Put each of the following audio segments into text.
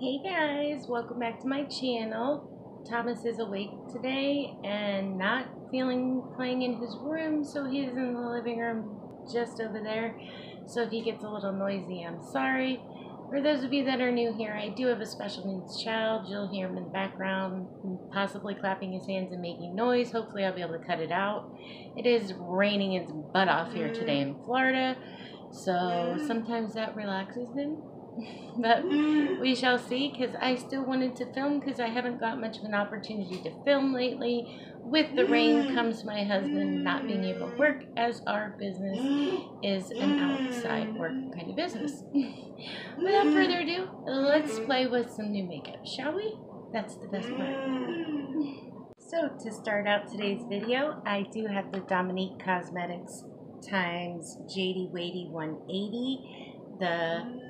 Hey guys, welcome back to my channel. Thomas is awake today and not feeling playing in his room, so he's in the living room just over there. So if he gets a little noisy, I'm sorry. For those of you that are new here, I do have a special needs child. You'll hear him in the background, possibly clapping his hands and making noise. Hopefully I'll be able to cut it out. It is raining his butt off here today in Florida, so sometimes that relaxes him. But we shall see, because I still wanted to film because I haven't got much of an opportunity to film lately. With the rain comes my husband not being able to work, as our business is an outside work kind of business. Without further ado, let's play with some new makeup, shall we? That's the best part. So to start out today's video, I do have the Dominique Cosmetics times Jadey Weighty 180, the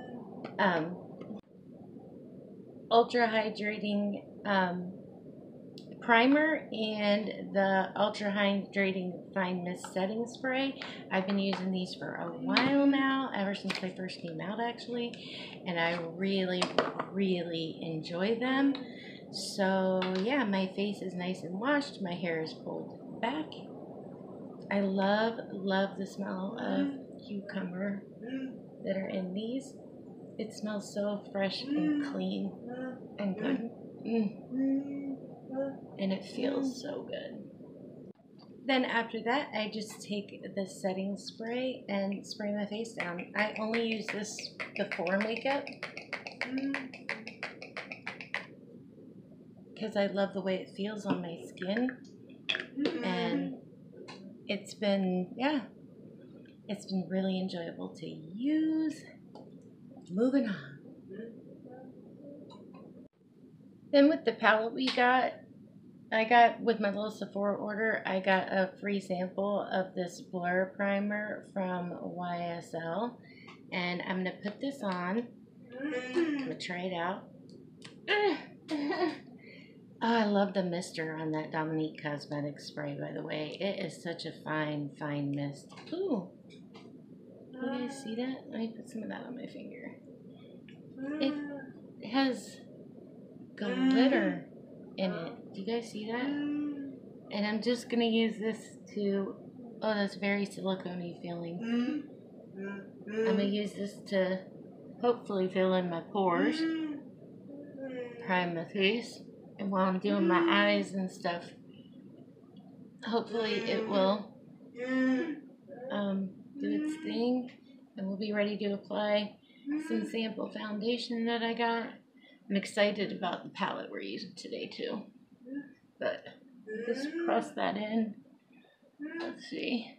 ultra hydrating primer and the ultra hydrating fine mist setting spray. I've been using these for a while now, ever since they first came out actually, and I really enjoy them. So yeah, my face is nice and washed, my hair is pulled back. I love the smell of cucumber that are in these. It smells so fresh and clean and good. And it feels so good. Then after that, I just take the setting spray and spray my face down. I only use this before makeup because I love the way it feels on my skin. And it's been, yeah, it's been really enjoyable to use. Moving on. Then with the palette I got with my little Sephora order, I got a free sample of this Blur primer from YSL. And I'm going to put this on. I'm going to try it out. Oh, I love the mister on that Dominique Cosmetics spray, by the way. It is such a fine mist. Ooh. You guys see that? Let me put some of that on my finger. It has glitter in it. Do you guys see that? And I'm just going to use this to, oh, that's very silicone-y feeling. I'm going to use this to hopefully fill in my pores, prime my face, and while I'm doing my eyes and stuff, hopefully it will do its thing, and we'll be ready to apply some sample foundation that I got. I'm excited about the palette we're using today too. But just press that in. Let's see.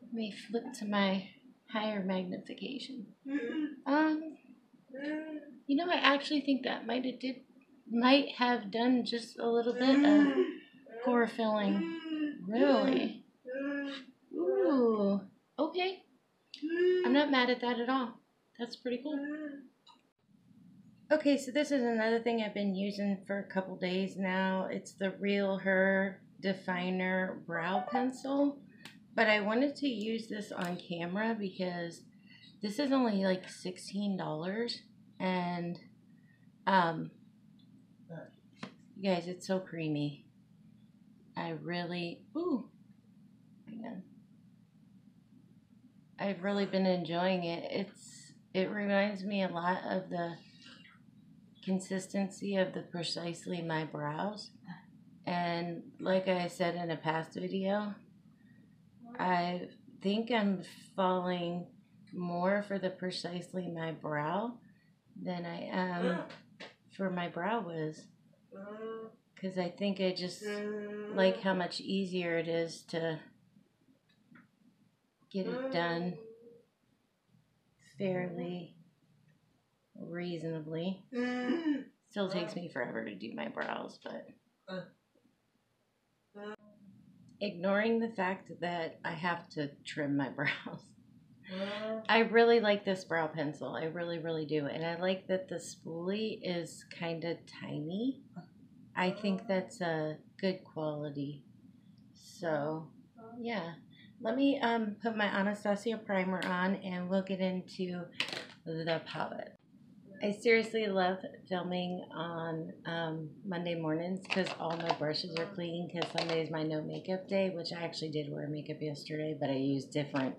Let me flip to my higher magnification. You know, I actually think that might have done just a little bit of pore filling. Really? Ooh. Okay. I'm not mad at that at all. That's pretty cool. Okay, so this is another thing I've been using for a couple days now. It's the Real Her Definer Brow Pencil. But I wanted to use this on camera because this is only like $16. And, you guys, it's so creamy. I've really been enjoying it. It reminds me a lot of the consistency of the Precisely My Brows. And like I said in a past video, I think I'm falling more for the Precisely My Brow than I am for my Brow Wiz. Because I think I just like how much easier it is to get it done fairly reasonably. Still takes me forever to do my brows, but ignoring the fact that I have to trim my brows, I really like this brow pencil. I really do. And I like that the spoolie is kind of tiny. I think that's a good quality. So yeah, let me put my Anastasia primer on and we'll get into the palette. I seriously love filming on Monday mornings because all my brushes are clean, because Sunday is my no makeup day, which I actually did wear makeup yesterday, but I used different.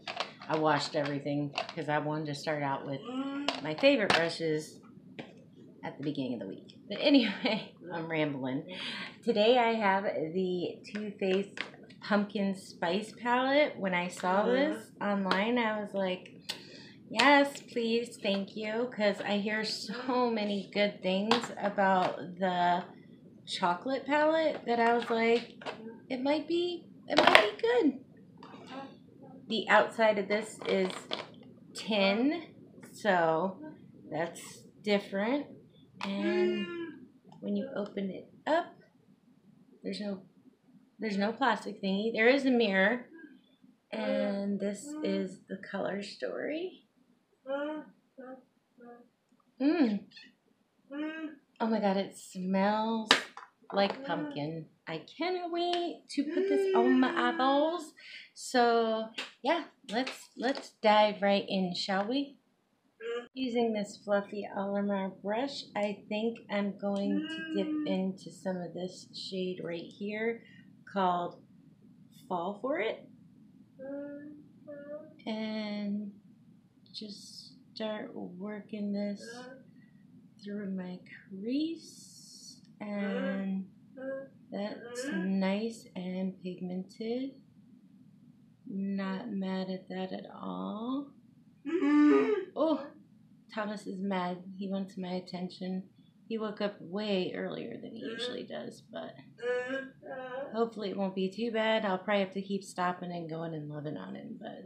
I washed everything because I wanted to start out with my favorite brushes at the beginning of the week. But anyway, I'm rambling. Today I have the Too Faced Pumpkin Spice Palette. When I saw this online, I was like, yes, please, thank you, because I hear so many good things about the chocolate palette that I was like, it might be good. The outside of this is tin, so that's different. And when you open it up, there's no plastic thingy. There is a mirror, and this is the color story. Oh my god, it smells like pumpkin. I cannot wait to put this on my eyeballs. So yeah, let's dive right in, shall we? Using this fluffy Laura brush, I think I'm going to dip into some of this shade right here called Fall For It. And just start working this through my crease, and that's nice and pigmented. Not mad at that at all. Oh, Thomas is mad. He wants my attention. He woke up way earlier than he usually does, but hopefully it won't be too bad. I'll probably have to keep stopping and going and loving on him, but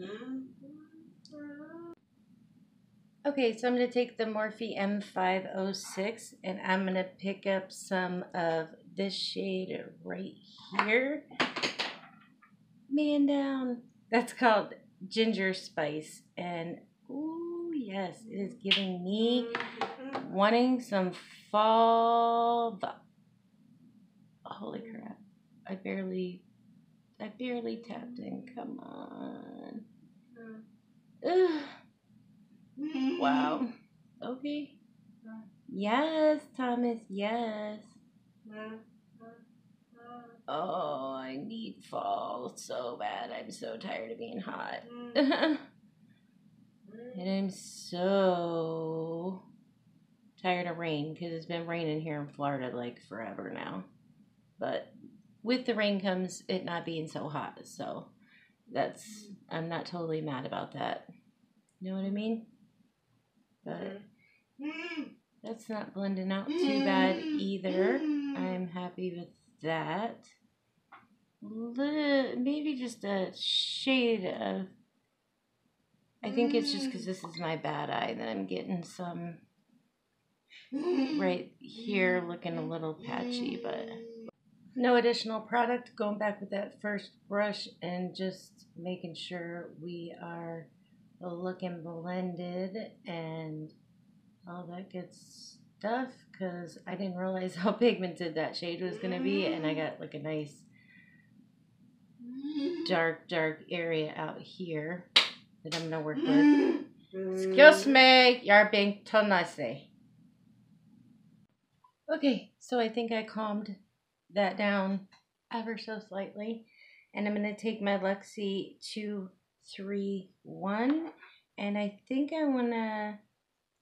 okay, so I'm going to take the Morphe M506 and I'm going to pick up some of this shade right here. Man down. That's called Ginger Spice. And, ooh, yes, it is giving me wanting some fall. Holy crap. I barely tapped in. Come on. Ugh. Wow. Okay. Yes, Thomas, yes. Oh, I need fall so bad. I'm so tired of being hot. And I'm so tired of rain because it's been raining here in Florida like forever now. But with the rain comes it not being so hot. So I'm not totally mad about that. You know what I mean? But that's not blending out too bad either. I'm happy with that. Maybe just a shade of, I think it's just because this is my bad eye that I'm getting some right here looking a little patchy, but no additional product. Going back with that first brush and just making sure we are looking blended and all that good stuff, because I didn't realize how pigmented that shade was going to be, and I got like a nice dark area out here that I'm going to work with. Excuse me, you're being too noisy. Okay, so I think I calmed that down ever so slightly, and I'm going to take my Luxie 231, and I think I want to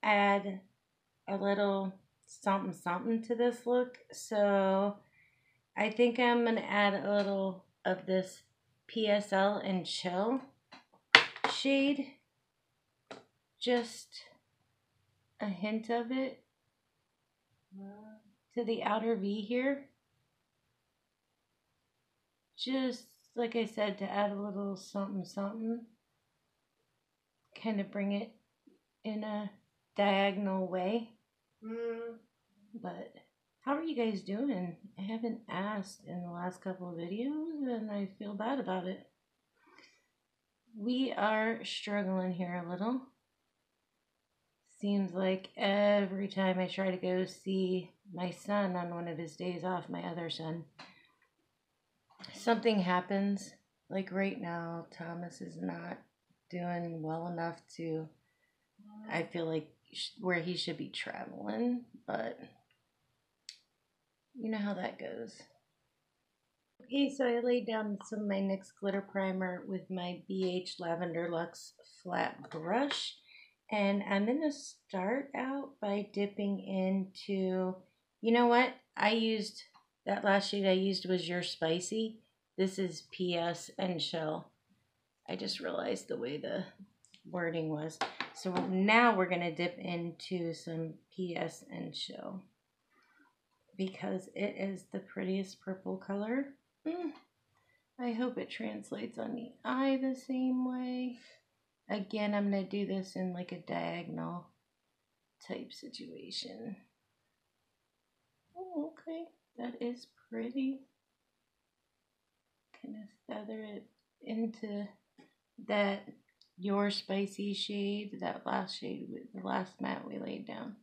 add a little something to this look. So I think I'm going to add a little of this PSL and Chill shade. Just a hint of it to the outer V here. Just like I said, to add a little something. Kind of bring it in a diagonal way. But how are you guys doing? I haven't asked in the last couple of videos and I feel bad about it. We are struggling here a little. Seems like every time I try to go see my son on one of his days off, my other son, something happens. Like right now, Thomas is not doing well enough to, I feel like where he should be traveling, but you know how that goes. Okay, so I laid down some of my NYX glitter primer with my BH Lavender Luxe flat brush, and I'm going to start out by dipping into, you know what, that last shade I used was Your Spicy. This is PS and Shell. I just realized the way the wording was. So now we're going to dip into some PS and Shell because it is the prettiest purple color. I hope it translates on the eye the same way. Again, I'm going to do this in like a diagonal type situation. Oh, okay. That is pretty. Kind of feather it into that Your Spicy shade, that last shade, with the last matte we laid down.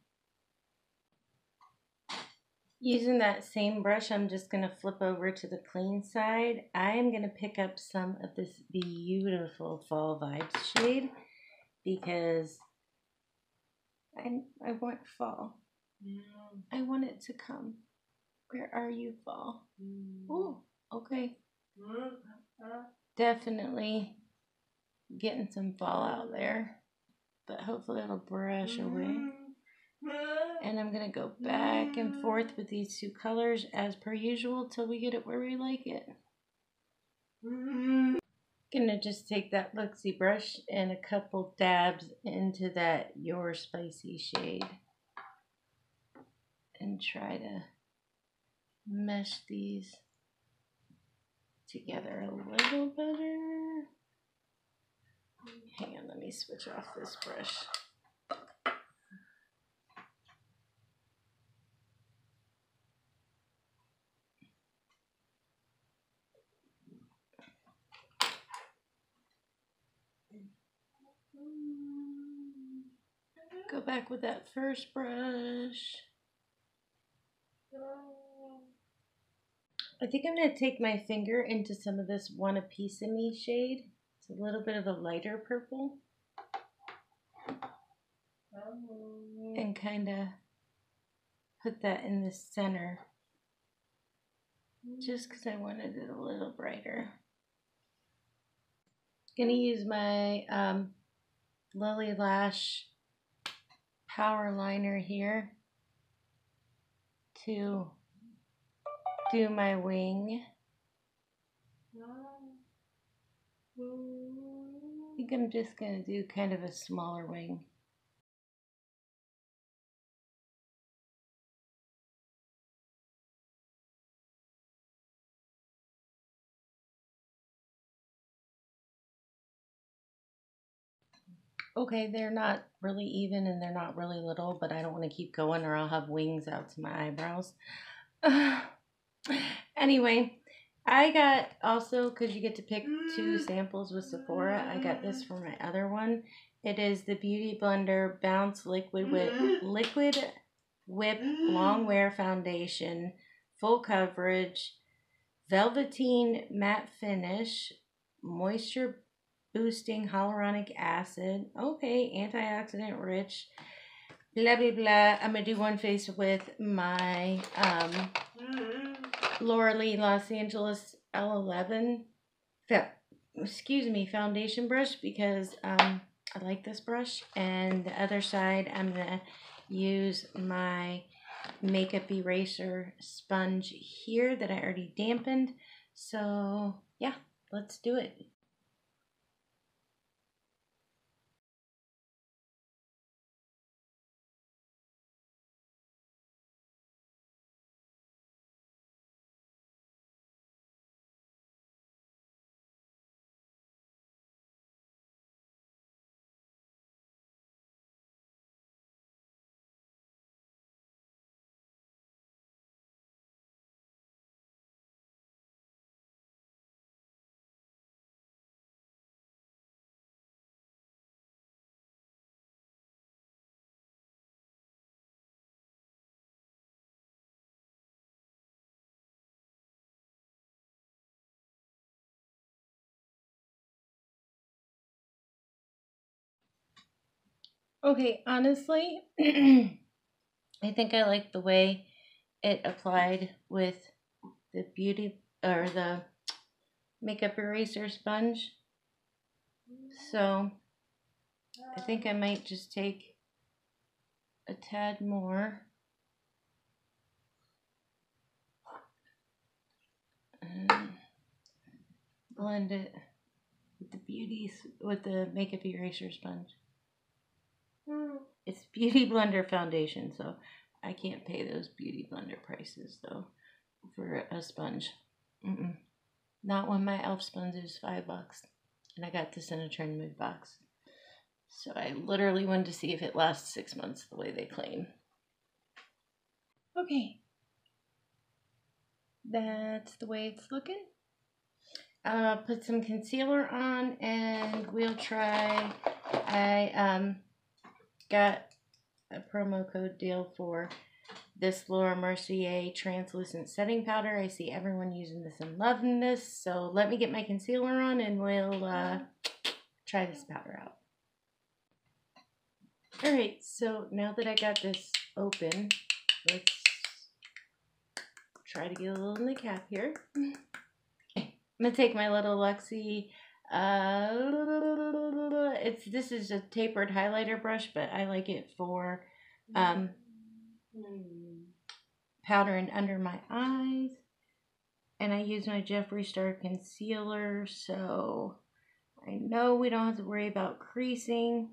Using that same brush, I'm just going to flip over to the clean side. I am going to pick up some of this beautiful Fall Vibes shade because I want fall. I want it to come. Where are you, fall? Oh, okay. Definitely getting some fall out there, but hopefully it'll brush away. And I'm going to go back and forth with these two colors as per usual till we get it where we like it. Gonna just take that Luxie brush and a couple dabs into that Your Spicy shade and try to mesh these together a little better. Hang on, let me switch off this brush. Go back with that first brush. I think I'm going to take my finger into some of this One a Piece of Me shade. It's a little bit of a lighter purple. And kind of put that in the center. Just because I wanted it a little brighter. Going to use my Lilly Lash Power Liner here to do my wing. I think I'm just going to do kind of a smaller wing. Okay, they're not really even and they're not really little, but I don't want to keep going or I'll have wings out to my eyebrows. Anyway, I got also, because you get to pick 2 samples with Sephora, I got this for my other one. It is the Beauty Blender Bounce Liquid Whip Long Wear Foundation, Full Coverage, Velveteen Matte Finish, Moisture Boosting Hyaluronic Acid. Okay, antioxidant rich. Blah, blah, blah. I'm going to do one face with my Laura Lee Los Angeles L11 foundation brush because I like this brush. And the other side, I'm going to use my makeup eraser sponge here that I already dampened. So, yeah, let's do it. Okay, honestly, I think I like the way it applied with the the makeup eraser sponge. So I think I might just take a tad more and blend it with with the makeup eraser sponge. It's Beauty Blender foundation, so I can't pay those Beauty Blender prices though for a sponge. Not when my e.l.f. sponge is $5, and I got this in a Trend Move box. So I literally wanted to see if it lasts 6 months the way they claim. Okay, that's the way it's looking. Put some concealer on and we'll try. I got a promo code deal for this Laura Mercier translucent setting powder. I see everyone using this and loving this, so let me get my concealer on and we'll try this powder out. Alright, so now that I got this open, let's try to get a little in the cap here. I'm going to take my little Luxie, this is a tapered highlighter brush, but I like it for powdering under my eyes. And I use my Jeffree Star concealer, so I know we don't have to worry about creasing.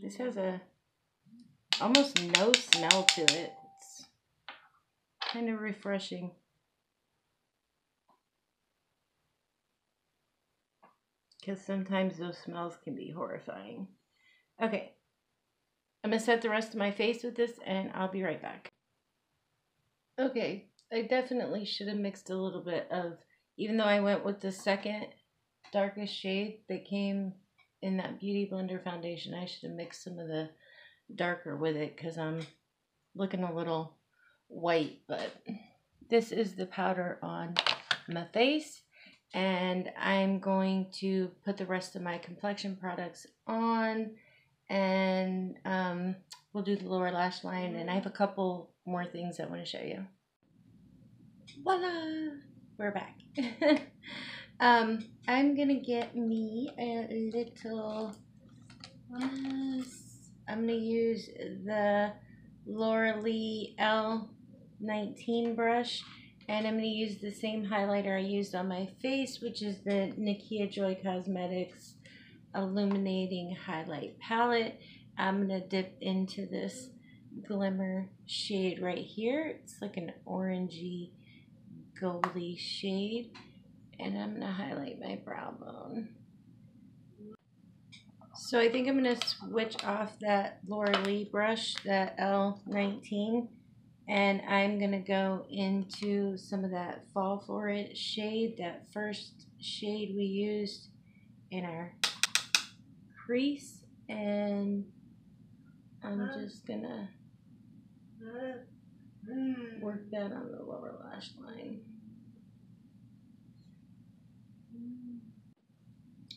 This has a almost no smell to it. It's kind of refreshing. Because sometimes those smells can be horrifying. Okay, I'm going to set the rest of my face with this and I'll be right back. Okay, I definitely should have mixed a little bit of, even though I went with the second darkest shade that came in that Beauty Blender foundation, I should have mixed some of the darker with it because I'm looking a little white. But this is the powder on my face, and I'm going to put the rest of my complexion products on, and we'll do the lower lash line, and I have a couple more things I want to show you. Voila! We're back. I'm gonna get me a little, I'm gonna use the Laura L19 brush, and I'm gonna use the same highlighter I used on my face, which is the Nakia Joy Cosmetics Illuminating Highlight Palette. I'm gonna dip into this glimmer shade right here. It's like an orangey goldy shade, and I'm gonna highlight my brow bone. So I think I'm gonna switch off that Laura Lee brush, that L19, and I'm gonna go into some of that Fall For It shade, that first shade we used in our crease, and I'm just gonna work that on the lower lash line.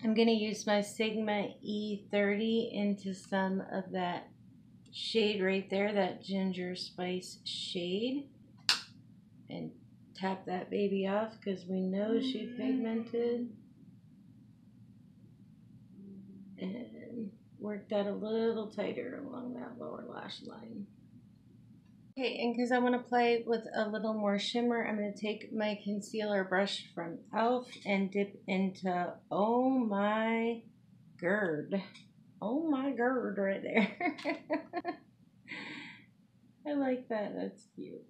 I'm going to use my Sigma E30 into some of that shade right there, that ginger spice shade, and tap that baby off because we know she's pigmented, and work that a little tighter along that lower lash line. Okay, and because I want to play with a little more shimmer, I'm going to take my concealer brush from e.l.f. and dip into Oh My Gerd. Oh My Gerd right there. I like that. That's cute.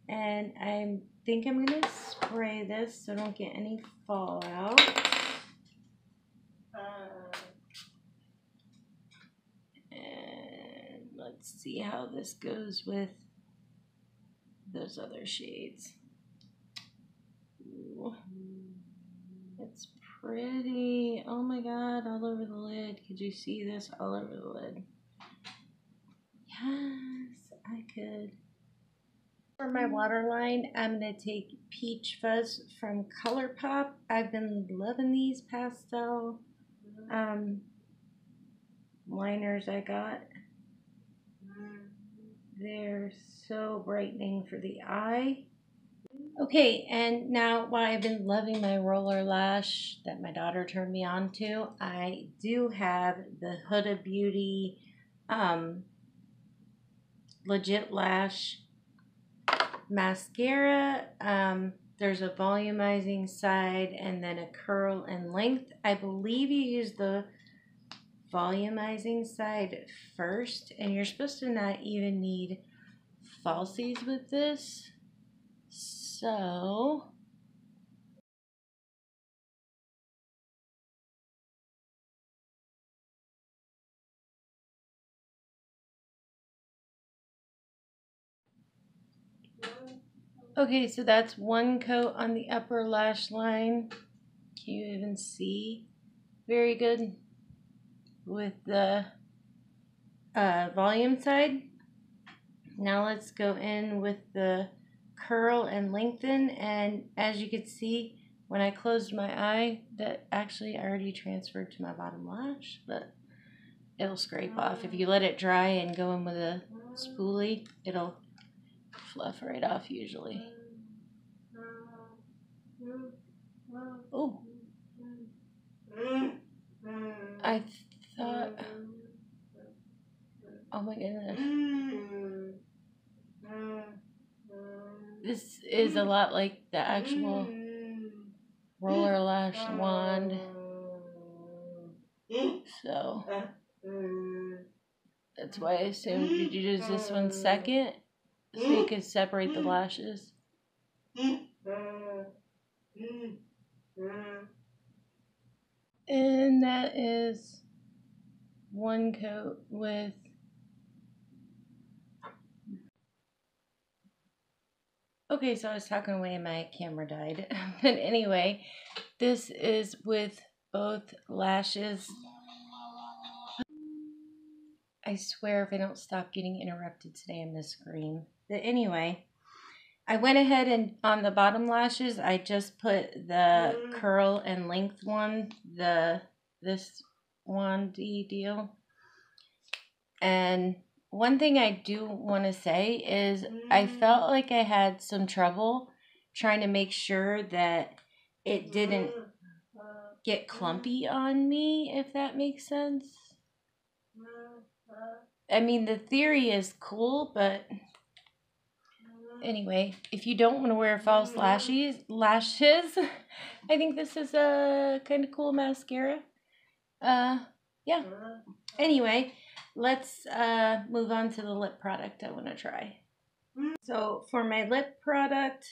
And I think I'm going to spray this so I don't get any fallout. Let's see how this goes with those other shades. Ooh, it's pretty. Oh my god, all over the lid. Could you see this all over the lid? Yes, I could. For my waterline, I'm going to take Peach Fuzz from ColourPop. I've been loving these pastel liners I got. They're so brightening for the eye. Okay, and now while I've been loving my roller lash that my daughter turned me on to, I do have the Huda Beauty Legit Lash mascara. There's a volumizing side and then a curl and length. I believe you use the volumizing side first, and you're supposed to not even need falsies with this. So okay, so that's one coat on the upper lash line. Can you even see? Very good with the volume side. Now let's go in with the curl and lengthen, and as you can see, when I closed my eye, that actually already transferred to my bottom lash, but it'll scrape off. If you let it dry and go in with a spoolie, it'll fluff right off usually. Oh, I thought, oh my goodness. This is a lot like the actual roller lash wand. So that's why I assumed you'd use this one second so you could separate the lashes. And that is one coat with okay, so I was talking away and my camera died. But anyway, this is with both lashes. I swear if I don't stop getting interrupted today, I'm going to scream. But anyway, I went ahead and on the bottom lashes, I just put the curl and length one, this wandy deal. And one thing I do want to say is I felt like I had some trouble trying to make sure that it didn't get clumpy on me, if that makes sense. I mean, the theory is cool, but anyway, if you don't want to wear false lashes, I think this is a kind of cool mascara. Yeah. Anyway, let's move on to the lip product I want to try. So for my lip product,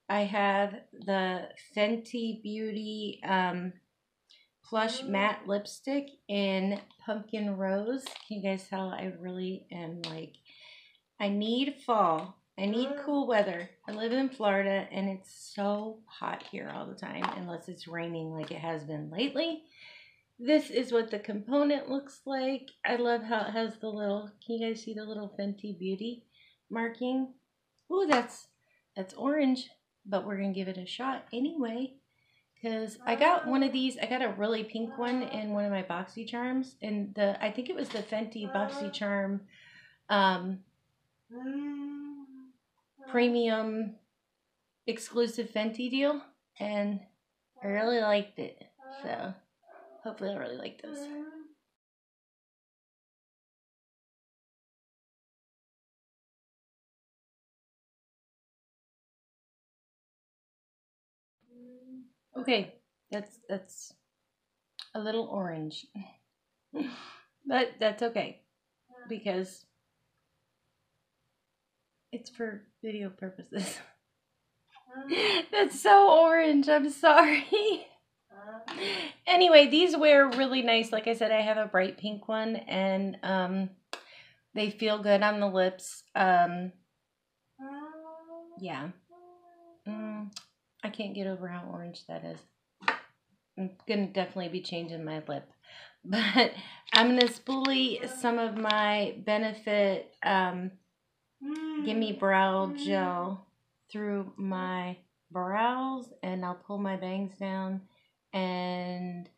I have the Fenty Beauty Plush Matte Lipstick in Pumpkin Rose. Can you guys tell I really am like, I need fall. I need cool weather. I live in Florida and it's so hot here all the time unless it's raining like it has been lately. This is what the component looks like. I love how it has the little, can you guys see the little Fenty Beauty marking? Ooh, that's orange, but we're going to give it a shot anyway. Because I got one of these, I got a really pink one in one of my BoxyCharms. And I think it was the Fenty BoxyCharm premium exclusive Fenty deal. And I really liked it. So hopefully I really like this. Okay, that's a little orange. But that's okay because it's for video purposes. That's so orange, I'm sorry. Anyway, these wear really nice. Like I said, I have a bright pink one and they feel good on the lips. Yeah. I can't get over how orange that is. I'm going to definitely be changing my lip. But I'm going to spoolie some of my Benefit Gimme Brow Gel through my brows, and I'll pull my bangs down, and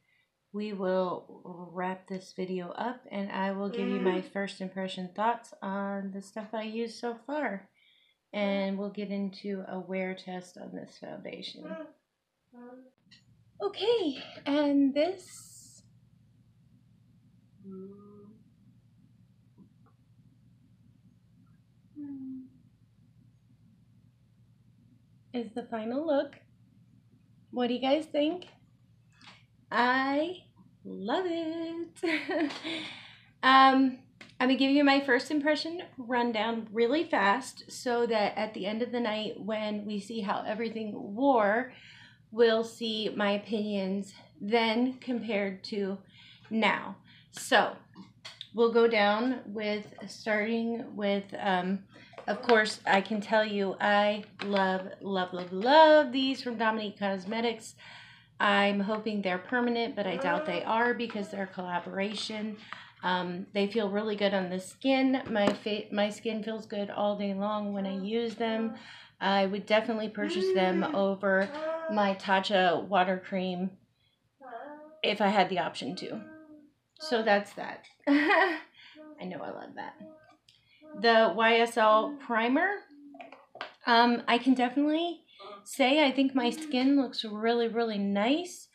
we will wrap this video up, and I will give you my first impression thoughts on the stuff I used so far, and we'll get into a wear test on this foundation. Okay, and this is the final look. What do you guys think? I love it. I'm gonna give you my first impression rundown really fast so that at the end of the night when we see how everything wore, we'll see my opinions then compared to now. So we'll go down with starting with of course I can tell you I love these from Dominique Cosmetics. I'm hoping they're permanent, but I doubt they are because they're a collaboration. They feel really good on the skin. My skin feels good all day long when I use them. I would definitely purchase them over my Tatcha water cream if I had the option to. So that's that. I know I love that. The YSL primer. I can definitely say I think my skin looks really nice.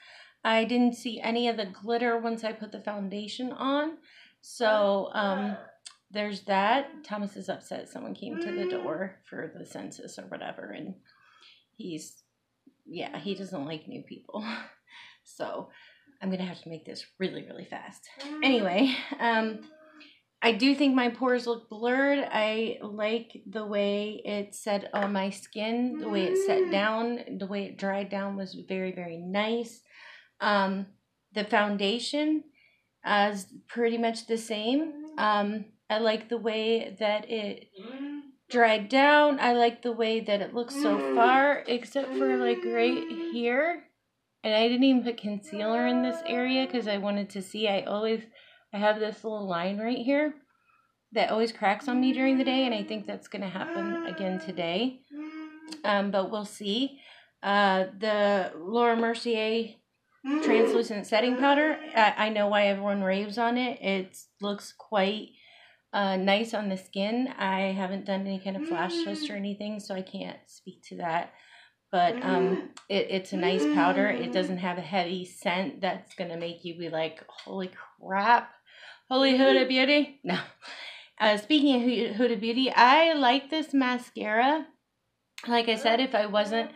I didn't see any of the glitter once I put the foundation on. So there's that. Thomas is upset. Someone came to the door for the census or whatever, and he doesn't like new people. So I'm gonna have to make this really fast. Anyway, I do think my pores look blurred. I like the way it set on my skin, the way it set down, the way it dried down was very nice. The foundation is pretty much the same. I like the way that it dried down. I like the way that it looks so far, except for like right here. And I didn't even put concealer in this area because I wanted to see. I have this little line right here that always cracks on me during the day, and I think that's going to happen again today. But we'll see. The Laura Mercier translucent setting powder, I know why everyone raves on it. It looks quite nice on the skin. I haven't done any kind of flash test or anything, so I can't speak to that. But it's a nice powder. It doesn't have a heavy scent that's going to make you be like, holy crap, holy Huda Beauty. No. Speaking of Huda Beauty, I like this mascara. Like I said, if I wasn't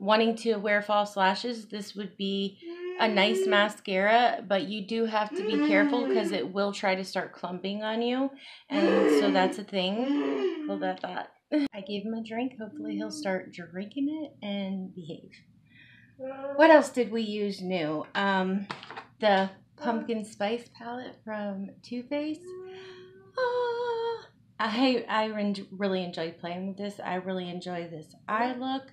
wanting to wear false lashes, this would be a nice mascara, but you do have to be careful because it will try to start clumping on you, and so that's a thing. Hold that thought. I gave him a drink. Hopefully he'll start drinking it and behave. What else did we use new? The pumpkin spice palette from Too Faced. I really enjoyed playing with this. I really enjoy this eye look.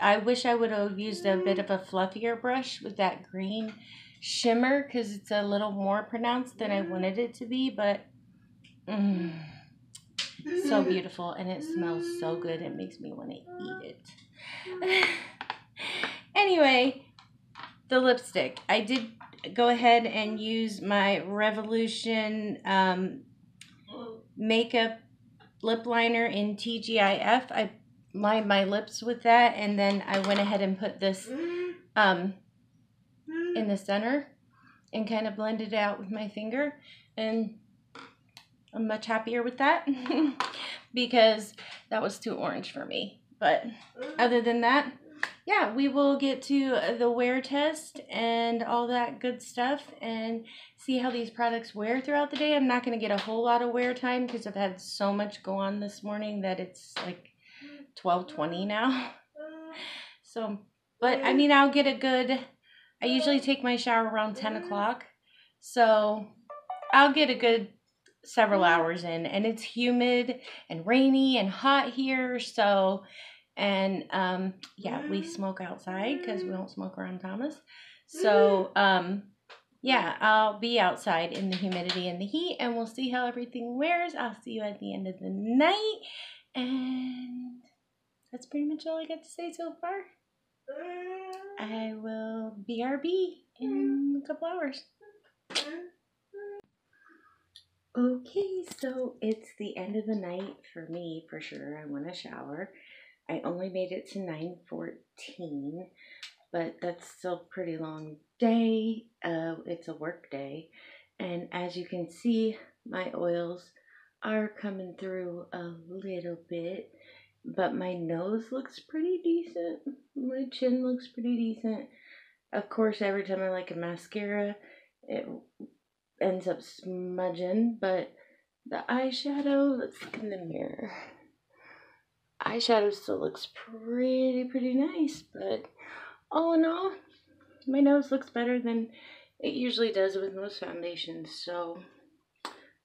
I wish I would have used a bit of a fluffier brush with that green shimmer because it's a little more pronounced than I wanted it to be, but so beautiful, and it smells so good. It makes me want to eat it. Anyway, the lipstick. I did go ahead and use my Revolution makeup lip liner in TGIF. I lined my lips with that, and then I went ahead and put this in the center and kind of blended it out with my finger, and I'm much happier with that because that was too orange for me. But other than that, yeah, we will get to the wear test and all that good stuff and see how these products wear throughout the day. I'm not going to get a whole lot of wear time because I've had so much go on this morning that it's like 12:20 now. So, but I mean, I'll get a good, I usually take my shower around 10 o'clock. So I'll get a good several hours in, and it's humid and rainy and hot here. So, and yeah, we smoke outside because we don't smoke around Thomas. So yeah, I'll be outside in the humidity and the heat, and we'll see how everything wears. I'll see you at the end of the night, and that's pretty much all I got to say so far. I will BRB in a couple hours. Okay, so it's the end of the night for me, for sure. I want to shower. I only made it to 9:14, but that's still a pretty long day. It's a work day, and as you can see, my oils are coming through a little bit, but my nose looks pretty decent. My chin looks pretty decent. Of course, every time I like a mascara, it ends up smudging, but the eyeshadow, let's look in the mirror. Eyeshadow still looks pretty nice, but all in all, my nose looks better than it usually does with most foundations, so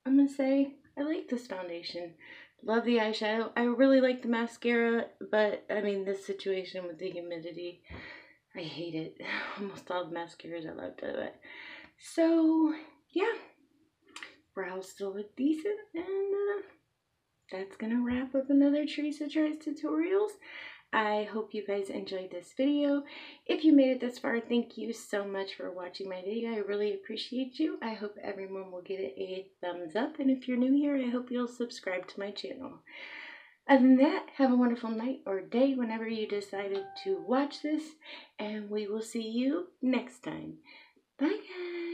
I'm gonna say I like this foundation. Love the eyeshadow. I really like the mascara, but I mean, this situation with the humidity, I hate it. Almost all the mascaras I love to it. So, yeah, brows still look decent, and that's gonna wrap up another Teresa Tries tutorials. I hope you guys enjoyed this video. If you made it this far, thank you so much for watching my video. I really appreciate you. I hope everyone will give it a thumbs up, and if you're new here, I hope you'll subscribe to my channel. Other than that, have a wonderful night or day whenever you decided to watch this, and we will see you next time. Bye, guys.